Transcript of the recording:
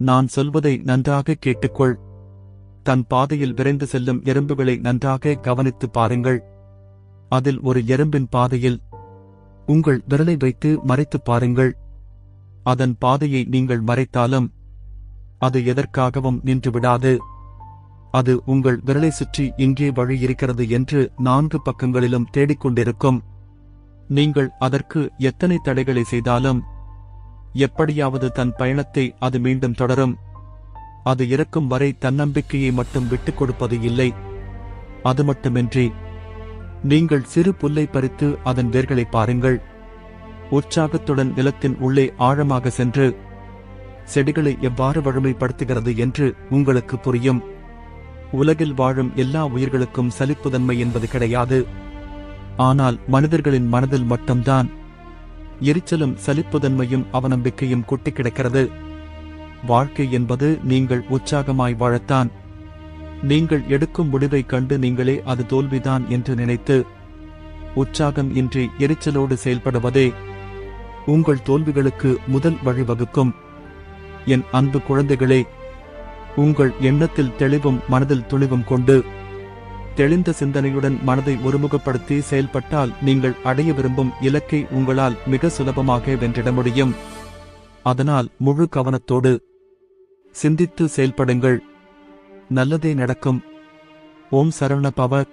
நான் சொல்வதை நன்றாக கேட்டுக்கொள். தன் பாதையில் விரைந்து செல்லும் எறும்புகளை நன்றாக கவனித்து பாருங்கள். அதில் ஒரு எறும்பின் பாதையில் உங்கள் விரலை வைத்து மறைத்துப் பாருங்கள். அதன் பாதையை நீங்கள் மறைத்தாலும் அது எதற்காகவும் நின்றுவிடாது. அது உங்கள் விரலை சுற்றி இங்கே வழி இருக்கிறது என்று 4 பக்கங்களிலும் தேடிக்கொண்டிருக்கும். நீங்கள் அதற்கு எத்தனை தடைகளை செய்தாலும் எப்படியாவது தன் பயணத்தை அது மீண்டும் தொடரும். அது இறக்கும் வரை தன்னம்பிக்கையை மட்டும் விட்டுக் கொடுப்பது இல்லை. அது மட்டுமின்றி நீங்கள் சிறு புல்லை பறித்து அதன் வேர்களை பாருங்கள். உற்சாகத்துடன் நிலத்தின் உள்ளே ஆழமாக சென்று செடிகளை எவ்வாறு வலிமைப்படுத்துகிறது என்று உங்களுக்கு புரியும். உலகில் வாழும் எல்லா உயிர்களுக்கும் சலிப்புத்தன்மை என்பது கிடையாது. ஆனால் மனிதர்களின் மனதில் மட்டும்தான் எரிச்சலும் சலிப்புத்தன்மையும் அவநம்பிக்கையும் கொட்டி கிடக்கிறது. வாழ்க்கை என்பது நீங்கள் உற்சாகமாய் வாழத்தான். நீங்கள் எடுக்கும் முடிவைக் கண்டு நீங்களே அது தோல்விதான் என்று நினைத்து உற்சாகம் இன்றி எரிச்சலோடு செயல்படுவதே உங்கள் தோல்விகளுக்கு முதல் வழிவகுக்கும். என் அன்பு குழந்தைகளே, உங்கள் எண்ணத்தில் தெளிவும் மனதில் துணிவும் கொண்டு தெளிந்த சிந்தனையுடன் மனதை ஒருமுகப்படுத்தி செயல்பட்டால் நீங்கள் அடைய விரும்பும் இலக்கை உங்களால் மிக சுலபமாக வென்றிட முடியும். அதனால் முழு கவனத்தோடு சிந்தித்து செயல்படுங்கள். நல்லதே நடக்கும். ஓம் சரவண பவ.